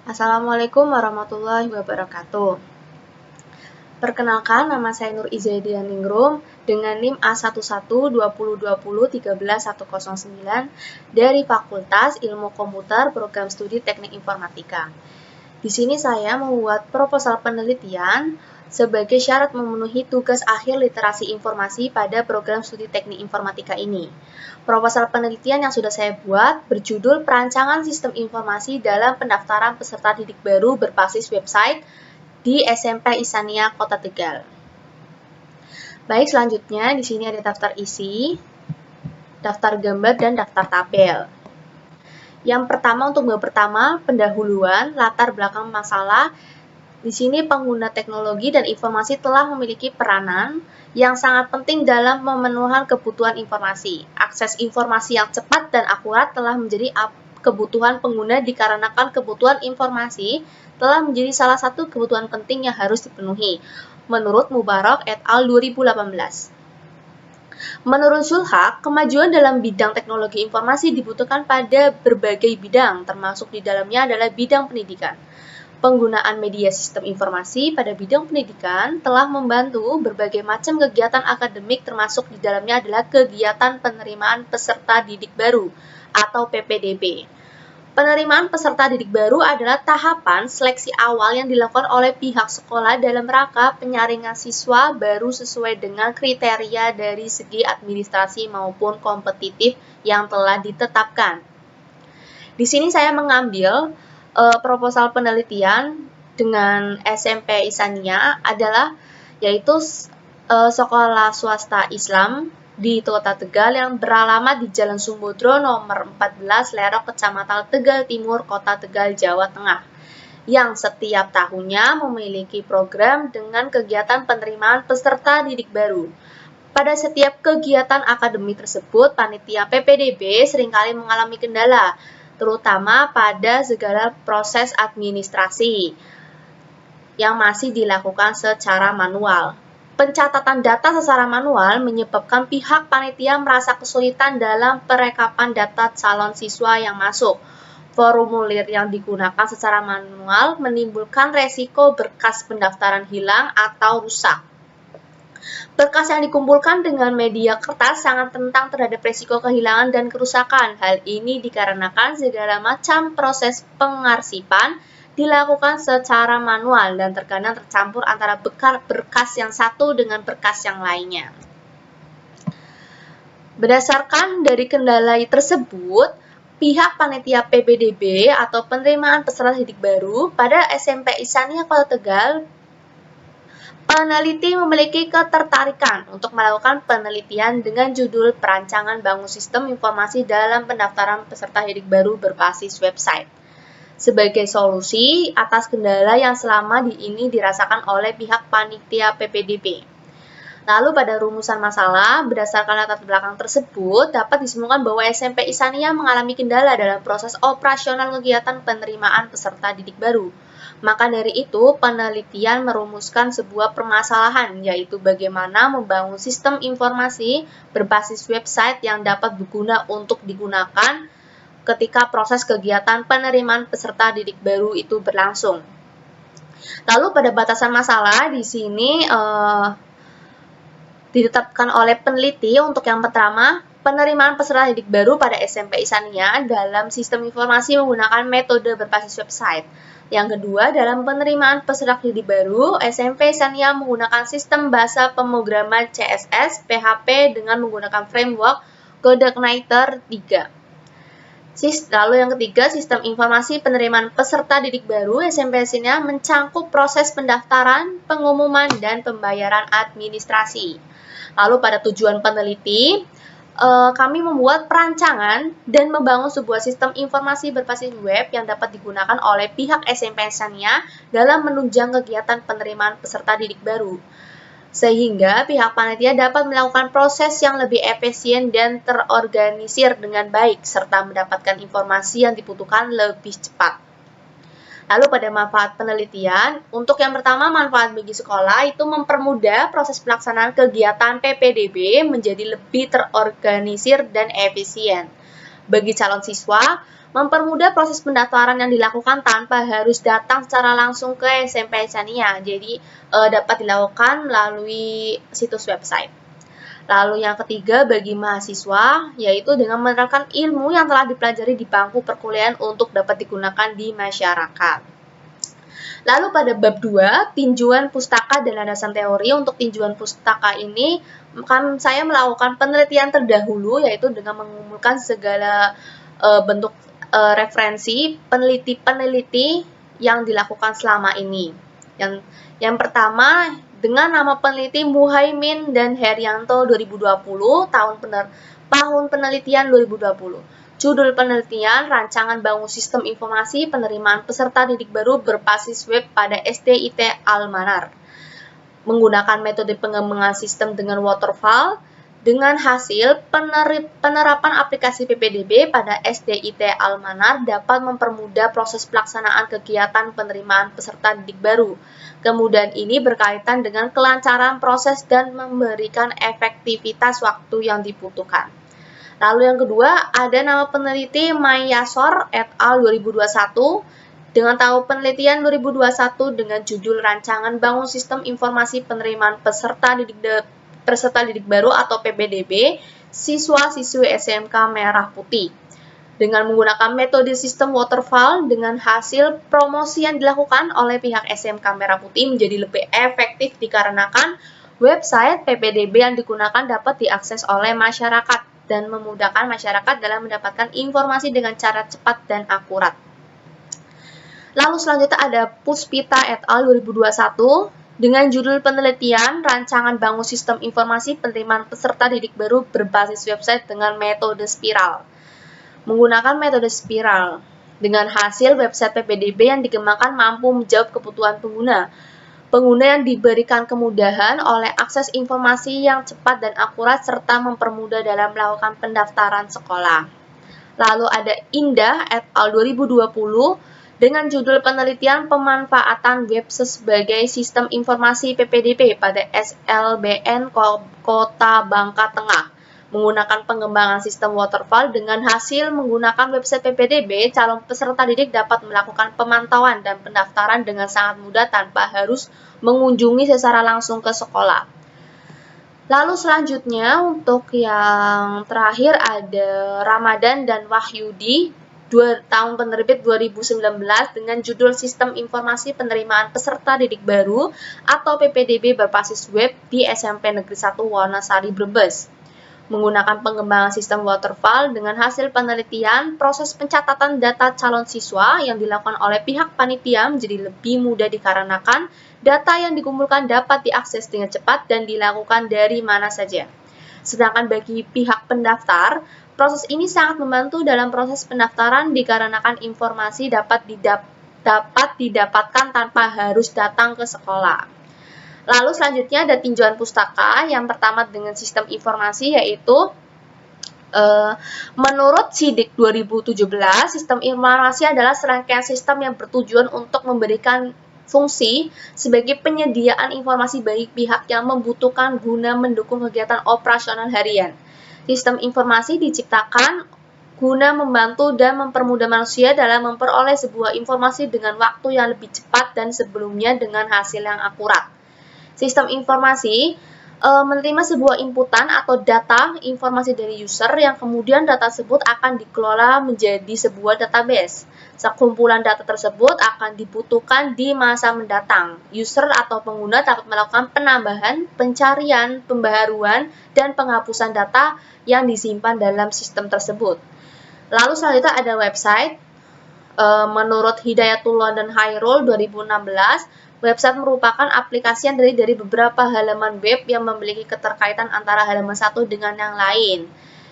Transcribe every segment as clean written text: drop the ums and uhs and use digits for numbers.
Assalamualaikum warahmatullahi wabarakatuh. Perkenalkan, nama saya Nur Izaidian Ningrum dengan NIM A112020131109 dari Fakultas Ilmu Komputer Program Studi Teknik Informatika. Di sini saya membuat proposal penelitian sebagai syarat memenuhi tugas akhir literasi informasi pada program studi teknik informatika ini. Proposal penelitian yang sudah saya buat berjudul Perancangan Sistem Informasi dalam Pendaftaran Peserta Didik Baru berbasis website di SMP Ihsaniyah Kota Tegal. Baik, selanjutnya di sini ada daftar isi, daftar gambar, dan daftar tabel. Yang pertama, untuk bab pertama, pendahuluan, latar belakang masalah. Di sini pengguna teknologi dan informasi telah memiliki peranan yang sangat penting dalam memenuhi kebutuhan informasi. Akses informasi yang cepat dan akurat telah menjadi kebutuhan pengguna dikarenakan kebutuhan informasi telah menjadi salah satu kebutuhan penting yang harus dipenuhi, menurut Mubarak et al. 2018. Menurut Zulhaq, kemajuan dalam bidang teknologi informasi dibutuhkan pada berbagai bidang, termasuk di dalamnya adalah bidang pendidikan. Penggunaan media sistem informasi pada bidang pendidikan telah membantu berbagai macam kegiatan akademik, termasuk di dalamnya adalah kegiatan penerimaan peserta didik baru atau PPDB. Penerimaan peserta didik baru adalah tahapan seleksi awal yang dilakukan oleh pihak sekolah dalam rangka penyaringan siswa baru sesuai dengan kriteria dari segi administrasi maupun kompetitif yang telah ditetapkan. Di sini saya mengambil proposal penelitian dengan SMP Ihsaniyah adalah yaitu sekolah swasta Islam di Kota Tegal yang beralamat di Jalan Sumbodro nomor 14 Lerok, Kecamatan Tegal Timur, Kota Tegal, Jawa Tengah, yang setiap tahunnya memiliki program dengan kegiatan penerimaan peserta didik baru. Pada setiap kegiatan akademik tersebut, panitia PPDB seringkali mengalami kendala, terutama pada segala proses administrasi yang masih dilakukan secara manual. Pencatatan data secara manual menyebabkan pihak panitia merasa kesulitan dalam perekapan data calon siswa yang masuk. Formulir yang digunakan secara manual menimbulkan resiko berkas pendaftaran hilang atau rusak. Berkas yang dikumpulkan dengan media kertas sangat rentan terhadap risiko kehilangan dan kerusakan. Hal ini dikarenakan segala macam proses pengarsipan dilakukan secara manual dan terkadang tercampur antara berkas yang satu dengan berkas yang lainnya. Berdasarkan dari kendala tersebut, pihak panitia PPDB atau penerimaan peserta didik baru pada SMP Ihsaniyah Kota Tegal, peneliti memiliki ketertarikan untuk melakukan penelitian dengan judul Perancangan Bangun Sistem Informasi dalam Pendaftaran Peserta Didik Baru berbasis website sebagai solusi atas kendala yang selama ini dirasakan oleh pihak panitia PPDB. Lalu pada rumusan masalah, berdasarkan latar belakang tersebut, dapat disimpulkan bahwa SMP Ihsaniyah mengalami kendala dalam proses operasional kegiatan penerimaan peserta didik baru. Maka dari itu, penelitian merumuskan sebuah permasalahan, yaitu bagaimana membangun sistem informasi berbasis website yang dapat berguna untuk digunakan ketika proses kegiatan penerimaan peserta didik baru itu berlangsung. Lalu pada batasan masalah di sini ditetapkan oleh peneliti untuk yang pertama, penerimaan peserta didik baru pada SMP Ihsaniyah dalam sistem informasi menggunakan metode berbasis website. Yang kedua, dalam penerimaan peserta didik baru, SMP Ihsaniyah menggunakan sistem bahasa pemrograman CSS, PHP dengan menggunakan framework CodeIgniter 3. Lalu yang ketiga, sistem informasi penerimaan peserta didik baru SMP Ihsaniyah mencangkup proses pendaftaran, pengumuman, dan pembayaran administrasi. Lalu pada tujuan peneliti, kami membuat perancangan dan membangun sebuah sistem informasi berbasis web yang dapat digunakan oleh pihak SMP Ihsaniyah dalam menunjang kegiatan penerimaan peserta didik baru, sehingga pihak panitia dapat melakukan proses yang lebih efisien dan terorganisir dengan baik, serta mendapatkan informasi yang dibutuhkan lebih cepat. Lalu pada manfaat penelitian, untuk yang pertama manfaat bagi sekolah itu mempermudah proses pelaksanaan kegiatan PPDB menjadi lebih terorganisir dan efisien. bagi calon siswa, mempermudah proses pendaftaran yang dilakukan tanpa harus datang secara langsung ke SMP Chania. Jadi dapat dilakukan melalui situs website. Lalu yang ketiga bagi mahasiswa, yaitu dengan menerapkan ilmu yang telah dipelajari di bangku perkuliahan untuk dapat digunakan di masyarakat. Lalu pada bab 2, tinjauan pustaka dan landasan teori. Untuk tinjauan pustaka ini, saya melakukan penelitian terdahulu, yaitu dengan mengumpulkan segala bentuk referensi peneliti-peneliti yang dilakukan selama ini. Yang pertama, dengan nama peneliti Muhaimin dan Herianto 2020, tahun penelitian 2020. Judul penelitian, Rancangan Bangun Sistem Informasi Penerimaan Peserta Didik Baru berbasis web pada SDIT Almanar. Menggunakan metode pengembangan sistem dengan waterfall, dengan hasil penerapan aplikasi PPDB pada SDIT Almanar dapat mempermudah proses pelaksanaan kegiatan penerimaan peserta didik baru. Kemudian ini berkaitan dengan kelancaran proses dan memberikan efektivitas waktu yang dibutuhkan. Lalu yang kedua, ada nama peneliti Mayasor et al. 2021 dengan tahun penelitian 2021 dengan judul Rancangan Bangun Sistem Informasi Penerimaan Peserta Didik Baru atau PPDB siswa-siswi SMK Merah Putih. Dengan menggunakan metode sistem waterfall, dengan hasil promosi yang dilakukan oleh pihak SMK Merah Putih menjadi lebih efektif dikarenakan website PPDB yang digunakan dapat diakses oleh masyarakat dan memudahkan masyarakat dalam mendapatkan informasi dengan cara cepat dan akurat. Lalu selanjutnya ada Puspita et al. 2021 dengan judul penelitian Rancangan Bangun Sistem Informasi Penerimaan Peserta Didik Baru berbasis website dengan metode spiral. Menggunakan metode spiral, dengan hasil website PPDB yang dikembangkan mampu menjawab kebutuhan pengguna. Pengguna yang diberikan kemudahan oleh akses informasi yang cepat dan akurat serta mempermudah dalam melakukan pendaftaran sekolah. Lalu ada Indah et al. 2020 dengan judul penelitian pemanfaatan web sebagai sistem informasi PPDB pada SLBN Kota Bangka Tengah. Menggunakan pengembangan sistem waterfall dengan hasil menggunakan website PPDB, calon peserta didik dapat melakukan pemantauan dan pendaftaran dengan sangat mudah tanpa harus mengunjungi secara langsung ke sekolah. Lalu selanjutnya untuk yang terakhir ada Ramadan dan Wahyudi tahun penerbit 2019 dengan judul Sistem Informasi Penerimaan Peserta Didik Baru atau PPDB berbasis web di SMP Negeri 1 Wanasari Brebes. Menggunakan pengembangan sistem waterfall dengan hasil penelitian, proses pencatatan data calon siswa yang dilakukan oleh pihak panitia menjadi lebih mudah dikarenakan data yang dikumpulkan dapat diakses dengan cepat dan dilakukan dari mana saja. Sedangkan bagi pihak pendaftar, proses ini sangat membantu dalam proses pendaftaran dikarenakan informasi dapat didapatkan tanpa harus datang ke sekolah. Lalu selanjutnya ada tinjauan pustaka, yang pertama dengan sistem informasi yaitu menurut SIDIK 2017, sistem informasi adalah serangkaian sistem yang bertujuan untuk memberikan fungsi sebagai penyediaan informasi bagi pihak yang membutuhkan guna mendukung kegiatan operasional harian. Sistem informasi diciptakan guna membantu dan mempermudah manusia dalam memperoleh sebuah informasi dengan waktu yang lebih cepat dan sebelumnya dengan hasil yang akurat. Sistem informasi menerima sebuah inputan atau data informasi dari user yang kemudian data tersebut akan dikelola menjadi sebuah database. Sekumpulan data tersebut akan dibutuhkan di masa mendatang. User atau pengguna dapat melakukan penambahan, pencarian, pembaharuan, dan penghapusan data yang disimpan dalam sistem tersebut. Lalu selanjutnya ada website. Menurut Hidayatullah dan Hairul 2016, website merupakan aplikasi yang terdiri dari beberapa halaman web yang memiliki keterkaitan antara halaman satu dengan yang lain.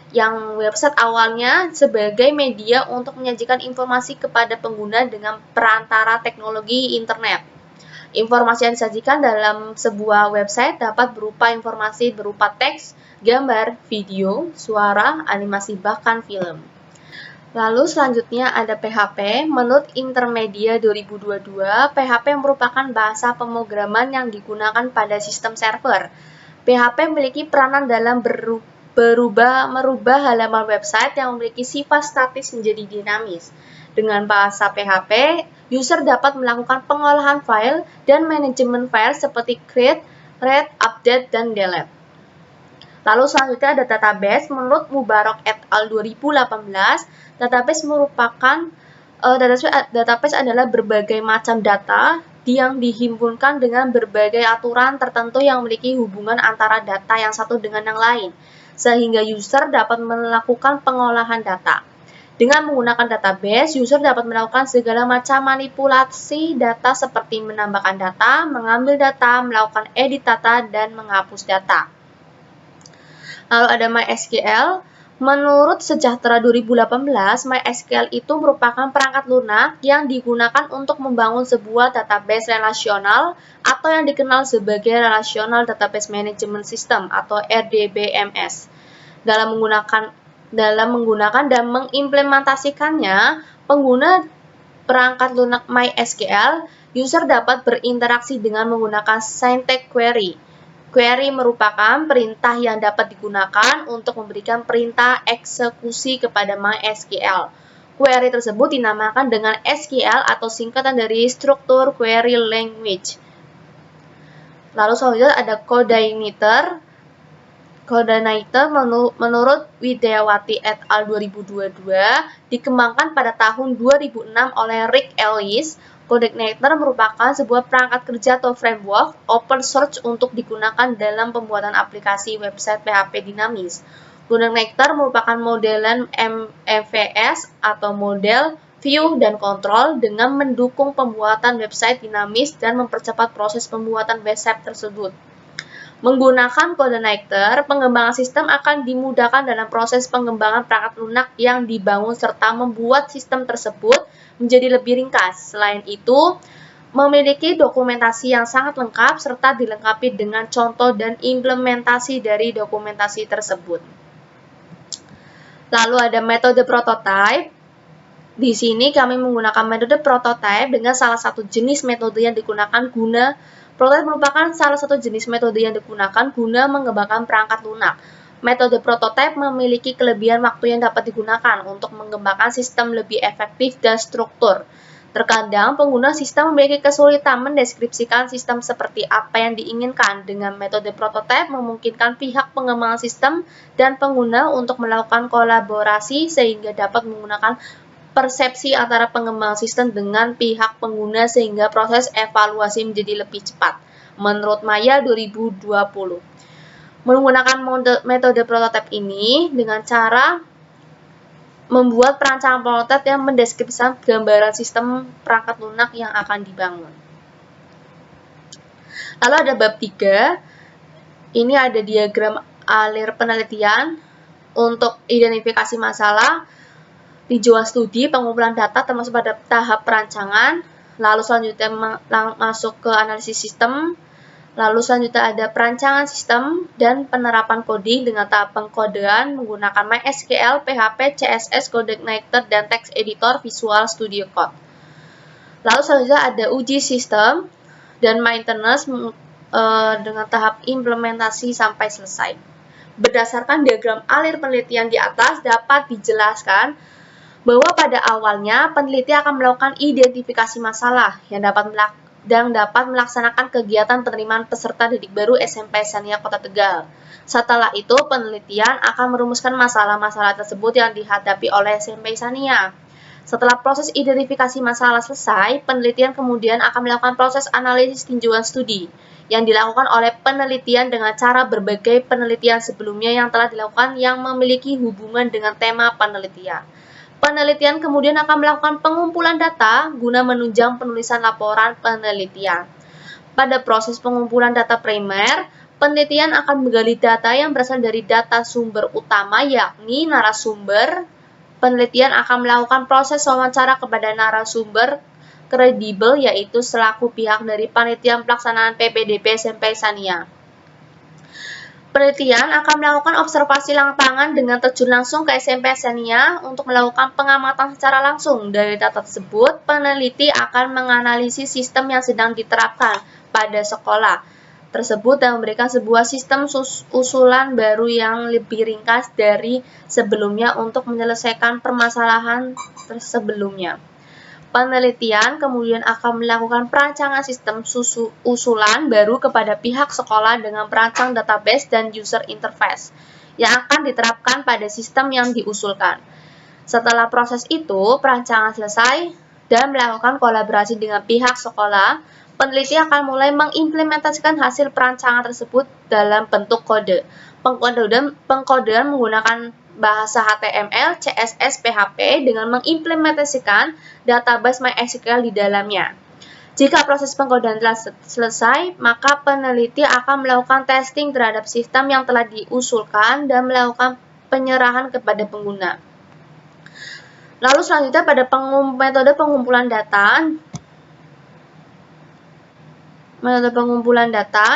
Yang website awalnya sebagai media untuk menyajikan informasi kepada pengguna dengan perantara teknologi internet. Informasi yang disajikan dalam sebuah website dapat berupa informasi berupa teks, gambar, video, suara, animasi, bahkan film. Lalu selanjutnya ada PHP. Menurut Intermedia 2022, PHP merupakan bahasa pemrograman yang digunakan pada sistem server. PHP memiliki peranan dalam merubah halaman website yang memiliki sifat statis menjadi dinamis. Dengan bahasa PHP, user dapat melakukan pengolahan file dan manajemen file seperti create, read, update, dan delete. Lalu selanjutnya ada database. Menurut Mubarak et al. 2018, database adalah berbagai macam data yang dihimpunkan dengan berbagai aturan tertentu yang memiliki hubungan antara data yang satu dengan yang lain, sehingga user dapat melakukan pengolahan data. Dengan menggunakan database, user dapat melakukan segala macam manipulasi data seperti menambahkan data, mengambil data, melakukan edit data, dan menghapus data. Lalu ada MySQL. Menurut Sejahtera 2018, MySQL itu merupakan perangkat lunak yang digunakan untuk membangun sebuah database relasional atau yang dikenal sebagai Relational Database Management System atau RDBMS. Dalam menggunakan dan mengimplementasikannya, pengguna perangkat lunak MySQL, user dapat berinteraksi dengan menggunakan syntax query. Query merupakan perintah yang dapat digunakan untuk memberikan perintah eksekusi kepada MySQL. Query tersebut dinamakan dengan SQL atau singkatan dari Structure Query Language. Lalu selanjutnya ada Coordinator. Coordinator menurut Widyawati et al. 2022 dikembangkan pada tahun 2006 oleh Rick Ellis. Coordinator merupakan sebuah perangkat kerja atau framework open source untuk digunakan dalam pembuatan aplikasi website PHP dinamis. Coordinator merupakan modelan MVS atau model view dan control dengan mendukung pembuatan website dinamis dan mempercepat proses pembuatan website tersebut. Menggunakan Coordinator, pengembangan sistem akan dimudahkan dalam proses pengembangan perangkat lunak yang dibangun serta membuat sistem tersebut menjadi lebih ringkas. Selain itu, memiliki dokumentasi yang sangat lengkap serta dilengkapi dengan contoh dan implementasi dari dokumentasi tersebut. Lalu ada metode prototype. Di sini kami menggunakan metode prototype dengan salah satu jenis metode yang digunakan Prototype merupakan salah satu jenis metode yang digunakan guna mengembangkan perangkat lunak. Metode prototype memiliki kelebihan waktu yang dapat digunakan untuk mengembangkan sistem lebih efektif dan struktur. Terkadang pengguna sistem memiliki kesulitan mendeskripsikan sistem seperti apa yang diinginkan. Dengan metode prototype memungkinkan pihak pengembangan sistem dan pengguna untuk melakukan kolaborasi sehingga dapat menggunakan persepsi antara pengembang sistem dengan pihak pengguna sehingga proses evaluasi menjadi lebih cepat. Menurut Maya 2020, menggunakan metode prototipe ini dengan cara membuat perancangan prototipe yang mendeskripsikan gambaran sistem perangkat lunak yang akan dibangun. Lalu ada bab 3. Ini ada diagram alir penelitian untuk identifikasi masalah, tinjauan studi, pengumpulan data termasuk pada tahap perancangan, lalu selanjutnya masuk ke analisis sistem, lalu selanjutnya ada perancangan sistem dan penerapan coding dengan tahap pengkodean menggunakan MySQL, PHP, CSS, Coordinator, dan text editor Visual Studio Code. Lalu selanjutnya ada uji sistem dan maintenance dengan tahap implementasi sampai selesai. Berdasarkan diagram alir penelitian di atas dapat dijelaskan bahwa pada awalnya peneliti akan melakukan identifikasi masalah yang dapat melaksanakan kegiatan penerimaan peserta didik baru SMP Sania Kota Tegal. Setelah itu, penelitian akan merumuskan masalah-masalah tersebut yang dihadapi oleh SMP Sania. Setelah proses identifikasi masalah selesai, penelitian kemudian akan melakukan proses analisis tinjauan studi yang dilakukan oleh penelitian dengan cara berbagai penelitian sebelumnya yang telah dilakukan yang memiliki hubungan dengan tema penelitian. Penelitian kemudian akan melakukan pengumpulan data guna menunjang penulisan laporan penelitian. Pada proses pengumpulan data primer, penelitian akan menggali data yang berasal dari data sumber utama yakni narasumber. Penelitian akan melakukan proses wawancara kepada narasumber kredibel yaitu selaku pihak dari panitia pelaksanaan PPDB SMP Sania. Penelitian akan melakukan observasi lapangan dengan terjun langsung ke SMP Sania untuk melakukan pengamatan secara langsung. Dari data tersebut, peneliti akan menganalisis sistem yang sedang diterapkan pada sekolah. tersebut dan memberikan sebuah sistem usulan baru yang lebih ringkas dari sebelumnya untuk menyelesaikan permasalahan sebelumnya. Penelitian kemudian akan melakukan perancangan sistem usulan baru kepada pihak sekolah dengan perancang database dan user interface yang akan diterapkan pada sistem yang diusulkan. Setelah proses itu, perancangan selesai dan melakukan kolaborasi dengan pihak sekolah, peneliti akan mulai mengimplementasikan hasil perancangan tersebut dalam bentuk kode. Pengkodean menggunakan bahasa HTML, CSS, PHP dengan mengimplementasikan database MySQL di dalamnya. Jika proses pengkodean telah selesai, maka peneliti akan melakukan testing terhadap sistem yang telah diusulkan dan melakukan penyerahan kepada pengguna. Lalu selanjutnya pada metode pengumpulan data,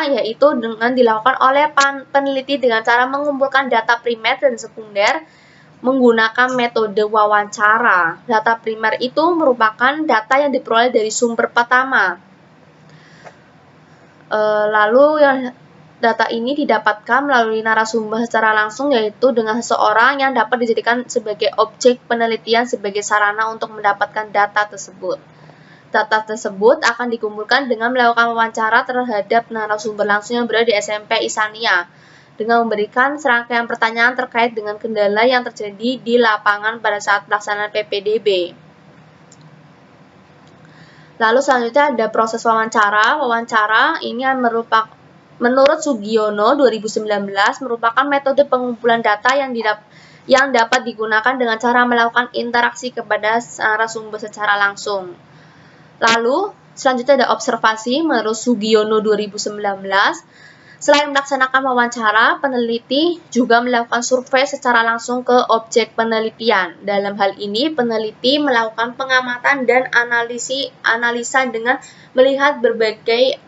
yaitu dengan dilakukan oleh peneliti dengan cara mengumpulkan data primer dan sekunder menggunakan metode wawancara. Data primer itu merupakan data yang diperoleh dari sumber pertama. Lalu yang data ini didapatkan melalui narasumber secara langsung, yaitu dengan seseorang yang dapat dijadikan sebagai objek penelitian sebagai sarana untuk mendapatkan data tersebut. Data tersebut akan dikumpulkan dengan melakukan wawancara terhadap narasumber langsung yang berada di SMP Isania, dengan memberikan serangkaian pertanyaan terkait dengan kendala yang terjadi di lapangan pada saat pelaksanaan PPDB. Lalu selanjutnya ada proses wawancara. Wawancara ini menurut Sugiono 2019 merupakan metode pengumpulan data yang dapat digunakan dengan cara melakukan interaksi kepada narasumber secara langsung. Lalu selanjutnya ada observasi menurut Sugiono 2019. Selain melaksanakan wawancara, peneliti juga melakukan survei secara langsung ke objek penelitian. Dalam hal ini, peneliti melakukan pengamatan dan analisa dengan melihat berbagai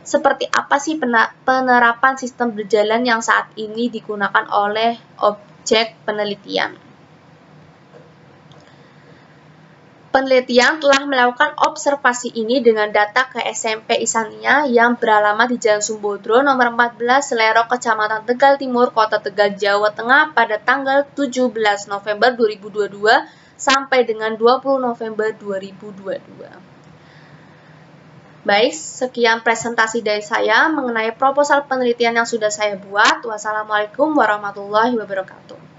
seperti apa sih penerapan sistem berjalan yang saat ini digunakan oleh objek penelitian. Penelitian telah melakukan observasi ini dengan data ke SMP Isania yang beralamat di Jalan Sumbodro nomor 14 Selerok, Kecamatan Tegal Timur, Kota Tegal, Jawa Tengah pada tanggal 17 November 2022 sampai dengan 20 November 2022. Baik, sekian presentasi dari saya mengenai proposal penelitian yang sudah saya buat. Wassalamualaikum warahmatullahi wabarakatuh.